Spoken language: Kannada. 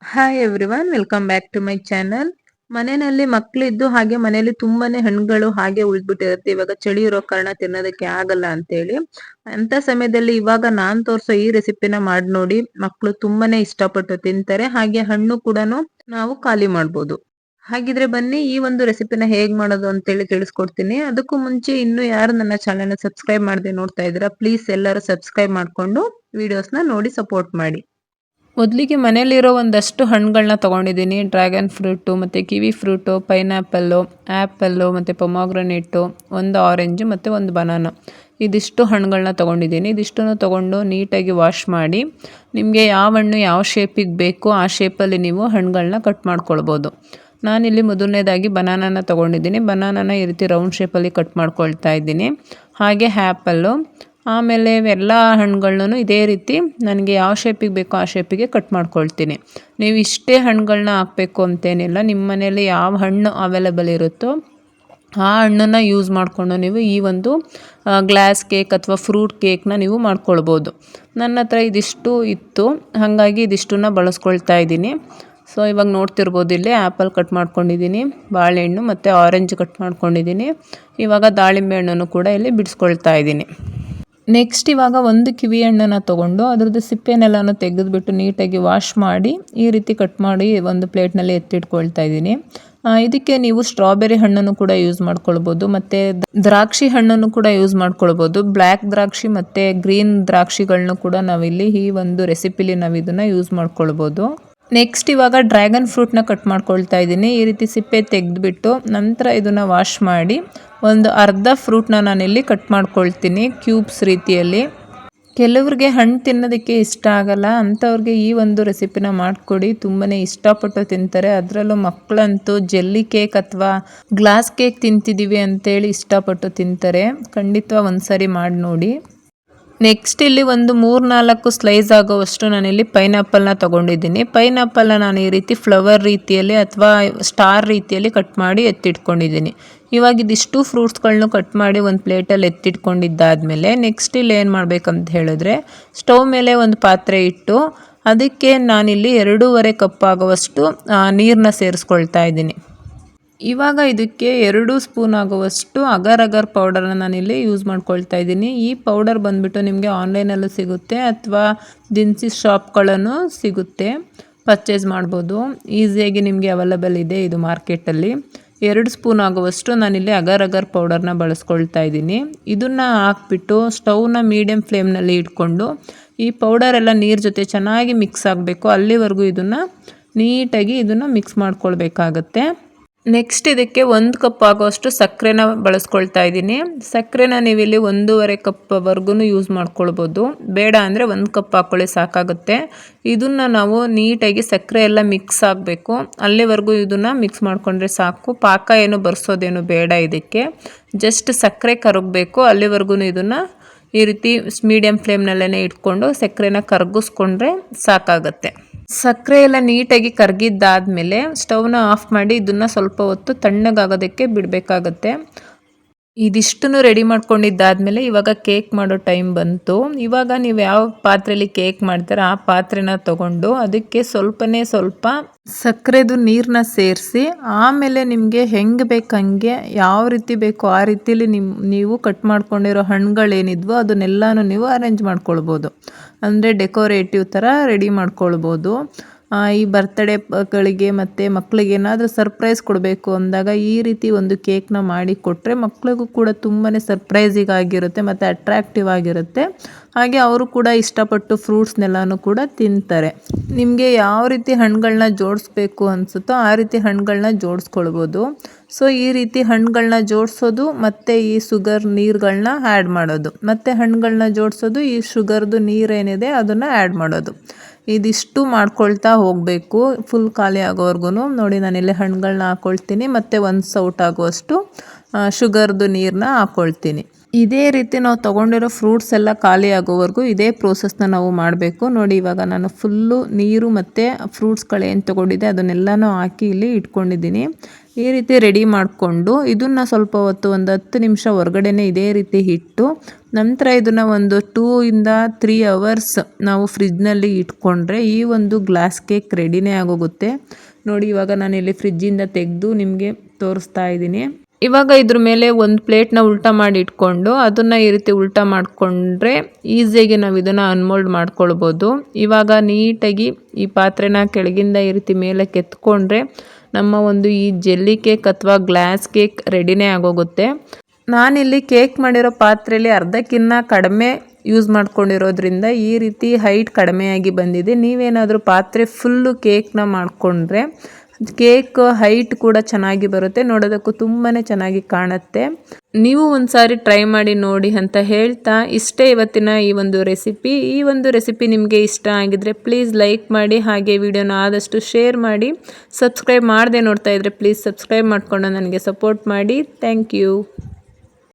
Hi everyone, welcome back to my channel. ಮನೆಯಲ್ಲಿ ಮಕ್ಕಳಿದ್ದು ಹಾಗೆ ಮನೆಯಲ್ಲಿ ತುಂಬಾನೇ ಹಣ್ಣುಗಳು ಹಾಗೆ ಉಳಿದ್ಬಿಟ್ಟಿರುತ್ತೆ. ಇವಾಗ ಚಳಿ ಇರೋ ಕಾರಣ ತಿನ್ನೋದಕ್ಕೆ ಆಗಲ್ಲ ಅಂತೇಳಿ ಅಂತ ಸಮಯದಲ್ಲಿ ಇವಾಗ ನಾನ್ ತೋರ್ಸೋ ಈ ರೆಸಿಪಿನ ಮಾಡಿ ನೋಡಿ. ಮಕ್ಕಳು ತುಂಬಾನೇ ಇಷ್ಟಪಟ್ಟು ತಿಂತಾರೆ. ಹಾಗೆ ಹಣ್ಣು ಕೂಡ ನಾವು ಖಾಲಿ ಮಾಡ್ಬೋದು. ಹಾಗಿದ್ರೆ ಬನ್ನಿ ಈ ಒಂದು ರೆಸಿಪಿನ ಹೇಗ್ ಮಾಡೋದು ಅಂತೇಳಿ ತಿಳಿಸ್ಕೊಡ್ತೀನಿ. ಅದಕ್ಕೂ ಮುಂಚೆ ಇನ್ನು ಯಾರು ನನ್ನ ಚಾನಲ್ ಸಬ್ಸ್ಕ್ರೈಬ್ ಮಾಡದೆ ನೋಡ್ತಾ ಇದ್ದೀರಾ, ಪ್ಲೀಸ್ ಎಲ್ಲರೂ ಸಬ್ಸ್ಕ್ರೈಬ್ ಮಾಡ್ಕೊಂಡು ವಿಡಿಯೋಸ್ನ ನೋಡಿ ಸಪೋರ್ಟ್ ಮಾಡಿ. ಮೊದಲಿಗೆ ಮನೇಲಿರೋ ಒಂದಷ್ಟು ಹಣ್ಣುಗಳನ್ನ ತೊಗೊಂಡಿದ್ದೀನಿ. ಡ್ರ್ಯಾಗನ್ ಫ್ರೂಟು ಮತ್ತು ಕಿವಿ ಫ್ರೂಟು, ಪೈನಾಪಲ್ಲು, ಆ್ಯಪಲ್ಲು ಮತ್ತು ಪೊಮಾಗ್ರನೇಟು, ಒಂದು ಆರೆಂಜು ಮತ್ತು ಒಂದು ಬನಾನ. ಇದಿಷ್ಟು ಹಣ್ಣುಗಳನ್ನ ತೊಗೊಂಡಿದ್ದೀನಿ. ಇದಿಷ್ಟನ್ನು ತೊಗೊಂಡು ನೀಟಾಗಿ ವಾಶ್ ಮಾಡಿ, ನಿಮಗೆ ಯಾವ ಹಣ್ಣು ಯಾವ ಶೇಪಿಗೆ ಬೇಕೋ ಆ ಶೇಪಲ್ಲಿ ನೀವು ಹಣ್ಣುಗಳನ್ನ ಕಟ್ ಮಾಡ್ಕೊಳ್ಬೋದು. ನಾನಿಲ್ಲಿ ಮೊದಲನೇದಾಗಿ ಬನಾನನ ತೊಗೊಂಡಿದ್ದೀನಿ. ಬನಾನನ ಈ ರೀತಿ ರೌಂಡ್ ಶೇಪಲ್ಲಿ ಕಟ್ ಮಾಡ್ಕೊಳ್ತಾ ಇದ್ದೀನಿ. ಹಾಗೆ ಆ್ಯಪಲ್ಲು, ಆಮೇಲೆ ಎಲ್ಲ ಹಣ್ಣುಗಳನ್ನೂ ಇದೇ ರೀತಿ ನನಗೆ ಯಾವ ಶೇಪಿಗೆ ಬೇಕೋ ಆ ಶೇಪಿಗೆ ಕಟ್ ಮಾಡ್ಕೊಳ್ತೀನಿ. ನೀವು ಇಷ್ಟೇ ಹಣ್ಣುಗಳನ್ನ ಹಾಕಬೇಕು ಅಂತೇನಿಲ್ಲ. ನಿಮ್ಮ ಮನೇಲಿ ಯಾವ ಹಣ್ಣು ಅವೈಲೇಬಲ್ ಇರುತ್ತೋ ಆ ಹಣ್ಣನ್ನು ಯೂಸ್ ಮಾಡಿಕೊಂಡು ನೀವು ಈ ಒಂದು ಗ್ಲಾಸ್ ಕೇಕ್ ಅಥವಾ ಫ್ರೂಟ್ ಕೇಕ್ನ ನೀವು ಮಾಡ್ಕೊಳ್ಬೋದು. ನನ್ನ ಹತ್ರ ಇದಿಷ್ಟು ಇತ್ತು, ಹಾಗಾಗಿ ಇದಿಷ್ಟನ್ನು ಬಳಸ್ಕೊಳ್ತಾ ಇದ್ದೀನಿ. ಸೊ ಇವಾಗ ನೋಡ್ತಿರ್ಬೋದು, ಇಲ್ಲಿ ಆ್ಯಪಲ್ ಕಟ್ ಮಾಡ್ಕೊಂಡಿದ್ದೀನಿ, ಬಾಳೆಹಣ್ಣು ಮತ್ತು ಆರೆಂಜ್ ಕಟ್ ಮಾಡ್ಕೊಂಡಿದ್ದೀನಿ. ಇವಾಗ ದಾಳಿಂಬೆ ಹಣ್ಣನ್ನು ಕೂಡ ಇಲ್ಲಿ ಬಿಡಿಸ್ಕೊಳ್ತಾ ಇದ್ದೀನಿ. ನೆಕ್ಸ್ಟ್ ಇವಾಗ ಒಂದು ಕಿವಿ ಹಣ್ಣನ್ನು ತೊಗೊಂಡು ಅದರದ್ದು ಸಿಪ್ಪೆನೆಲ್ಲನೂ ತೆಗೆದುಬಿಟ್ಟು ನೀಟಾಗಿ ವಾಶ್ ಮಾಡಿ ಈ ರೀತಿ ಕಟ್ ಮಾಡಿ ಒಂದು ಪ್ಲೇಟ್ನಲ್ಲಿ ಎತ್ತಿಟ್ಕೊಳ್ತಾ ಇದ್ದೀನಿ. ಇದಕ್ಕೆ ನೀವು ಸ್ಟ್ರಾಬೆರಿ ಹಣ್ಣನ್ನು ಕೂಡ ಯೂಸ್ ಮಾಡ್ಕೊಳ್ಬೋದು, ಮತ್ತು ದ್ರಾಕ್ಷಿ ಹಣ್ಣನ್ನು ಕೂಡ ಯೂಸ್ ಮಾಡ್ಕೊಳ್ಬೋದು. ಬ್ಲ್ಯಾಕ್ ದ್ರಾಕ್ಷಿ ಮತ್ತು ಗ್ರೀನ್ ದ್ರಾಕ್ಷಿಗಳನ್ನೂ ಕೂಡ ನಾವಿಲ್ಲಿ ಈ ಒಂದು ರೆಸಿಪಿಲಿ ನಾವು ಇದನ್ನು ಯೂಸ್ ಮಾಡ್ಕೊಳ್ಬೋದು. ನೆಕ್ಸ್ಟ್ ಇವಾಗ ಡ್ರ್ಯಾಗನ್ ಫ್ರೂಟ್ನ ಕಟ್ ಮಾಡ್ಕೊಳ್ತಾ ಇದ್ದೀನಿ. ಈ ರೀತಿ ಸಿಪ್ಪೆ ತೆಗೆದುಬಿಟ್ಟು ನಂತರ ಇದನ್ನು ವಾಶ್ ಮಾಡಿ ಒಂದು ಅರ್ಧ ಫ್ರೂಟ್ನ ನಾನಿಲ್ಲಿ ಕಟ್ ಮಾಡ್ಕೊಳ್ತೀನಿ ಕ್ಯೂಬ್ಸ್ ರೀತಿಯಲ್ಲಿ. ಕೆಲವ್ರಿಗೆ ಹಣ್ಣು ತಿನ್ನೋದಕ್ಕೆ ಇಷ್ಟ ಆಗಲ್ಲ, ಅಂಥವ್ರಿಗೆ ಈ ಒಂದು ರೆಸಿಪಿನ ಮಾಡಿಕೊಡಿ, ತುಂಬಾ ಇಷ್ಟಪಟ್ಟು ತಿಂತಾರೆ. ಅದರಲ್ಲೂ ಮಕ್ಕಳಂತೂ ಜೆಲ್ಲಿ ಕೇಕ್ ಅಥವಾ ಗ್ಲಾಸ್ ಕೇಕ್ ತಿಂತಿದ್ದೀವಿ ಅಂತೇಳಿ ಇಷ್ಟಪಟ್ಟು ತಿಂತಾರೆ. ಖಂಡಿತ ಒಂದ್ಸರಿ ಮಾಡಿ ನೋಡಿ. ನೆಕ್ಸ್ಟ್ ಇಲ್ಲಿ ಒಂದು 3-4 ಸ್ಲೈಸ್ ಆಗೋವಷ್ಟು ನಾನಿಲ್ಲಿ ಪೈನಾಪಲ್ನ ತೊಗೊಂಡಿದ್ದೀನಿ. ಪೈನಾಪಲ್ನ ನಾನು ಈ ರೀತಿ ಫ್ಲವರ್ ರೀತಿಯಲ್ಲಿ ಅಥವಾ ಸ್ಟಾರ್ ರೀತಿಯಲ್ಲಿ ಕಟ್ ಮಾಡಿ ಎತ್ತಿಟ್ಕೊಂಡಿದ್ದೀನಿ. ಇವಾಗ ಇದಿಷ್ಟು ಫ್ರೂಟ್ಸ್ಗಳನ್ನೂ ಕಟ್ ಮಾಡಿ ಒಂದು ಪ್ಲೇಟಲ್ಲಿ ಎತ್ತಿಟ್ಕೊಂಡಿದ್ದಾದಮೇಲೆ ನೆಕ್ಸ್ಟ್ ಇಲ್ಲಿ ಏನು ಮಾಡಬೇಕಂತ ಹೇಳಿದ್ರೆ, ಸ್ಟವ್ ಮೇಲೆ ಒಂದು ಪಾತ್ರೆ ಇಟ್ಟು ಅದಕ್ಕೆ ನಾನಿಲ್ಲಿ 2.5 ಕಪ್ ಆಗುವಷ್ಟು ನೀರನ್ನ ಸೇರಿಸ್ಕೊಳ್ತಾ ಇದ್ದೀನಿ. ಇವಾಗ ಇದಕ್ಕೆ 2 ಸ್ಪೂನ್ ಆಗುವಷ್ಟು ಅಗರ್ ಅಗರ್ ಪೌಡರ್ನ ನಾನಿಲ್ಲಿ ಯೂಸ್ ಮಾಡ್ಕೊಳ್ತಾ ಇದ್ದೀನಿ. ಈ ಪೌಡರ್ ಬಂದುಬಿಟ್ಟು ನಿಮಗೆ ಆನ್ಲೈನಲ್ಲೂ ಸಿಗುತ್ತೆ ಅಥವಾ ದಿನಸಿ ಶಾಪ್ಗಳನ್ನು ಸಿಗುತ್ತೆ, ಪರ್ಚೇಸ್ ಮಾಡ್ಬೋದು. ಈಸಿಯಾಗಿ ನಿಮಗೆ ಅವೈಲೇಬಲ್ ಇದೆ ಇದು ಮಾರ್ಕೆಟಲ್ಲಿ. 2 ಸ್ಪೂನ್ ಆಗುವಷ್ಟು ನಾನಿಲ್ಲಿ ಅಗರ್ ಅಗರ್ ಪೌಡರ್ನ ಬಳಸ್ಕೊಳ್ತಾ ಇದ್ದೀನಿ. ಇದನ್ನು ಹಾಕ್ಬಿಟ್ಟು ಸ್ಟವ್ನ ಮೀಡಿಯಮ್ ಫ್ಲೇಮ್ನಲ್ಲಿ ಇಟ್ಕೊಂಡು ಈ ಪೌಡರೆಲ್ಲ ನೀರು ಜೊತೆ ಚೆನ್ನಾಗಿ ಮಿಕ್ಸ್ ಆಗಬೇಕು, ಅಲ್ಲಿವರೆಗೂ ಇದನ್ನು ನೀಟಾಗಿ ಮಿಕ್ಸ್ ಮಾಡ್ಕೊಳ್ಬೇಕಾಗತ್ತೆ. ನೆಕ್ಸ್ಟ್ ಇದಕ್ಕೆ 1 ಕಪ್ ಆಗೋಷ್ಟು ಸಕ್ಕರೆನ ಬಳಸ್ಕೊಳ್ತಾ ಇದ್ದೀನಿ. ಸಕ್ಕರೆನ ನೀವಿಲ್ಲಿ 1.5 ಕಪ್ವರೆಗೂ ಯೂಸ್ ಮಾಡ್ಕೊಳ್ಬೋದು, ಬೇಡ ಅಂದರೆ 1 ಕಪ್ ಹಾಕ್ಕೊಳ್ಳಿ ಸಾಕಾಗುತ್ತೆ. ಇದನ್ನು ನಾವು ನೀಟಾಗಿ ಸಕ್ಕರೆ ಎಲ್ಲ ಮಿಕ್ಸ್ ಆಗಬೇಕು, ಅಲ್ಲಿವರೆಗೂ ಇದನ್ನು ಮಿಕ್ಸ್ ಮಾಡಿಕೊಂಡ್ರೆ ಸಾಕು. ಪಾಕ ಏನು ಬರ್ಸೋದೇನು ಬೇಡ, ಇದಕ್ಕೆ ಜಸ್ಟ್ ಸಕ್ಕರೆ ಕರಗಬೇಕು, ಅಲ್ಲಿವರೆಗೂ ಇದನ್ನು ಈ ರೀತಿ ಮೀಡಿಯಮ್ ಫ್ಲೇಮ್ನಲ್ಲೇ ಇಟ್ಕೊಂಡು ಸಕ್ಕರೆನ ಕರಗಿಸ್ಕೊಂಡ್ರೆ ಸಾಕಾಗತ್ತೆ. ಸಕ್ಕರೆ ಎಲ್ಲ ನೀಟಾಗಿ ಕರಗಿದ್ದಾದಮೇಲೆ ಸ್ಟವ್ನ ಆಫ್ ಮಾಡಿ ಇದನ್ನು ಸ್ವಲ್ಪ ಹೊತ್ತು ತಣ್ಣಗಾಗೋದಕ್ಕೆ ಬಿಡಬೇಕಾಗತ್ತೆ. ಇದಿಷ್ಟನ್ನು ರೆಡಿ ಮಾಡ್ಕೊಂಡಿದ್ದಾದಮೇಲೆ ಇವಾಗ ಕೇಕ್ ಮಾಡೋ ಟೈಮ್ ಬಂತು. ಇವಾಗ ನೀವು ಯಾವ ಪಾತ್ರೆಯಲ್ಲಿ ಕೇಕ್ ಮಾಡ್ತೀರ ಆ ಪಾತ್ರೆನ ತೊಗೊಂಡು ಅದಕ್ಕೆ ಸ್ವಲ್ಪ ಸಕ್ಕರೆದು ನೀರನ್ನ ಸೇರಿಸಿ, ಆಮೇಲೆ ನಿಮಗೆ ಹೆಂಗೆ ಬೇಕು ಹಂಗೆ ಯಾವ ರೀತಿ ಬೇಕೋ ಆ ರೀತಿಯಲ್ಲಿ ನೀವು ಕಟ್ ಮಾಡ್ಕೊಂಡಿರೋ ಹಣ್ಣುಗಳೇನಿದ್ವೋ ಅದನ್ನೆಲ್ಲನೂ ನೀವು ಅರೇಂಜ್ ಮಾಡ್ಕೊಳ್ಬೋದು. ಅಂದರೆ ಡೆಕೋರೇಟಿವ್ ಥರ ರೆಡಿ ಮಾಡ್ಕೊಳ್ಬೋದು. ಈ ಬರ್ತ್ಡೇಗಳಿಗೆ ಮತ್ತು ಮಕ್ಕಳಿಗೆ ಏನಾದರೂ ಸರ್ಪ್ರೈಸ್ ಕೊಡಬೇಕು ಅಂದಾಗ ಈ ರೀತಿ ಒಂದು ಕೇಕ್ನ ಮಾಡಿ ಕೊಟ್ಟರೆ ಮಕ್ಕಳಿಗೂ ಕೂಡ ತುಂಬಾ ಸರ್ಪ್ರೈಸಿಂಗ್ ಆಗಿರುತ್ತೆ ಮತ್ತು ಅಟ್ರಾಕ್ಟಿವ್ ಆಗಿರುತ್ತೆ. ಹಾಗೆ ಅವರು ಕೂಡ ಇಷ್ಟಪಟ್ಟು ಫ್ರೂಟ್ಸ್ನೆಲ್ಲನೂ ಕೂಡ ತಿಂತಾರೆ. ನಿಮಗೆ ಯಾವ ರೀತಿ ಹಣ್ಣುಗಳನ್ನ ಜೋಡಿಸ್ಬೇಕು ಅನಿಸುತ್ತೋ ಆ ರೀತಿ ಹಣ್ಣುಗಳನ್ನ ಜೋಡಿಸ್ಕೊಳ್ಬೋದು. ಸೊ ಈ ರೀತಿ ಹಣ್ಣುಗಳನ್ನ ಜೋಡಿಸೋದು ಮತ್ತು ಈ ಶುಗರ್ ನೀರುಗಳನ್ನ ಆ್ಯಡ್ ಮಾಡೋದು, ಮತ್ತು ಹಣ್ಣುಗಳನ್ನ ಜೋಡಿಸೋದು, ಈ ಶುಗರ್ದು ನೀರೇನಿದೆ ಅದನ್ನು ಆ್ಯಡ್ ಮಾಡೋದು, ಇದಿಷ್ಟು ಮಾಡ್ಕೊಳ್ತಾ ಹೋಗಬೇಕು ಫುಲ್ ಖಾಲಿ ಆಗೋವರೆಗೂ. ನೋಡಿ ನಾನಿಲ್ಲಿ ಹಣ್ಣುಗಳನ್ನ ಹಾಕ್ಕೊಳ್ತೀನಿ ಮತ್ತು 1 ಸೌಟ್ ಆಗುವಷ್ಟು ಶುಗರ್ದು ನೀರನ್ನ ಹಾಕ್ಕೊಳ್ತೀನಿ. ಇದೇ ರೀತಿ ನಾವು ತೊಗೊಂಡಿರೋ ಫ್ರೂಟ್ಸ್ ಎಲ್ಲ ಖಾಲಿ ಆಗೋವರೆಗೂ ಇದೇ ಪ್ರೋಸೆಸ್ನ ನಾವು ಮಾಡಬೇಕು. ನೋಡಿ ಇವಾಗ ನಾನು ಫುಲ್ಲು ನೀರು ಮತ್ತು ಫ್ರೂಟ್ಸ್ಗಳು ಏನು ತೊಗೊಂಡಿದ್ದೆ ಅದನ್ನೆಲ್ಲನೂ ಹಾಕಿ ಇಲ್ಲಿ ಇಟ್ಕೊಂಡಿದ್ದೀನಿ. ಈ ರೀತಿ ರೆಡಿ ಮಾಡಿಕೊಂಡು ಇದನ್ನು ಸ್ವಲ್ಪ ಹೊತ್ತು ಒಂದು 10 ನಿಮಿಷ ಹೊರಗಡೆನೇ ಇದೇ ರೀತಿ ಇಟ್ಟು ನಂತರ ಇದನ್ನು ಒಂದು 2 ಇಂದ 3 ಅವರ್ಸ್ ನಾವು ಫ್ರಿಜ್ನಲ್ಲಿ ಇಟ್ಕೊಂಡ್ರೆ ಈ ಒಂದು ಗ್ಲಾಸ್ ಕೇಕ್ ರೆಡಿನೇ ಆಗೋಗುತ್ತೆ. ನೋಡಿ ಇವಾಗ ನಾನು ಇಲ್ಲಿ ಫ್ರಿಜ್ಜಿಂದ ತೆಗೆದು ನಿಮಗೆ ತೋರಿಸ್ತಾ ಇದ್ದೀನಿ. ಇವಾಗ ಇದ್ರ ಮೇಲೆ ಒಂದು ಪ್ಲೇಟ್ನ ಉಲ್ಟಾ ಮಾಡಿ ಇಟ್ಕೊಂಡು ಅದನ್ನು ಈ ರೀತಿ ಉಲ್ಟಾ ಮಾಡಿಕೊಂಡ್ರೆ ಈಸಿಯಾಗಿ ನಾವು ಇದನ್ನು ಅನ್ಮೋಲ್ಡ್ ಮಾಡ್ಕೊಳ್ಬೋದು. ಇವಾಗ ನೀಟಾಗಿ ಈ ಪಾತ್ರೆನ ಕೆಳಗಿಂದ ಈ ರೀತಿ ಮೇಲಕ್ಕೆ ಎತ್ಕೊಂಡ್ರೆ ನಮ್ಮ ಒಂದು ಈ ಜೆಲ್ಲಿ ಕೇಕ್ ಅಥವಾ ಗ್ಲಾಸ್ ಕೇಕ್ ರೆಡಿನೇ ಆಗೋಗುತ್ತೆ. ನಾನಿಲ್ಲಿ ಕೇಕ್ ಮಾಡಿರೋ ಪಾತ್ರೆಯಲ್ಲಿ ಅರ್ಧಕ್ಕಿಂತ ಕಡಿಮೆ ಯೂಸ್ ಮಾಡ್ಕೊಂಡಿರೋದ್ರಿಂದ ಈ ರೀತಿ ಹೈಟ್ ಕಡಿಮೆಯಾಗಿ ಬಂದಿದೆ. ನೀವೇನಾದರೂ ಪಾತ್ರೆ ಫುಲ್ಲು ಕೇಕ್ನ ಮಾಡಿಕೊಂಡ್ರೆ ಕೇಕ್ ಹೈಟ್ ಕೂಡ ಚೆನ್ನಾಗಿ ಬರುತ್ತೆ, ನೋಡೋದಕ್ಕೂ ತುಂಬಾ ಚೆನ್ನಾಗಿ ಕಾಣುತ್ತೆ. ನೀವು ಒಂದ್ಸಾರಿ ಟ್ರೈ ಮಾಡಿ ನೋಡಿ ಅಂತ ಹೇಳ್ತಾ ಇಷ್ಟೇ ಇವತ್ತಿನ ಈ ಒಂದು ರೆಸಿಪಿ. ಈ ಒಂದು ರೆಸಿಪಿ ನಿಮಗೆ ಇಷ್ಟ ಆಗಿದ್ರೆ ಪ್ಲೀಸ್ ಲೈಕ್ ಮಾಡಿ, ಹಾಗೆ ವಿಡಿಯೋನ ಆದಷ್ಟು ಶೇರ್ ಮಾಡಿ. ಸಬ್ಸ್ಕ್ರೈಬ್ ಮಾಡದೆ ನೋಡ್ತಾ ಇದ್ರೆ ಪ್ಲೀಸ್ ಸಬ್ಸ್ಕ್ರೈಬ್ ಮಾಡಿಕೊಂಡು ನನಗೆ ಸಪೋರ್ಟ್ ಮಾಡಿ. Thank you.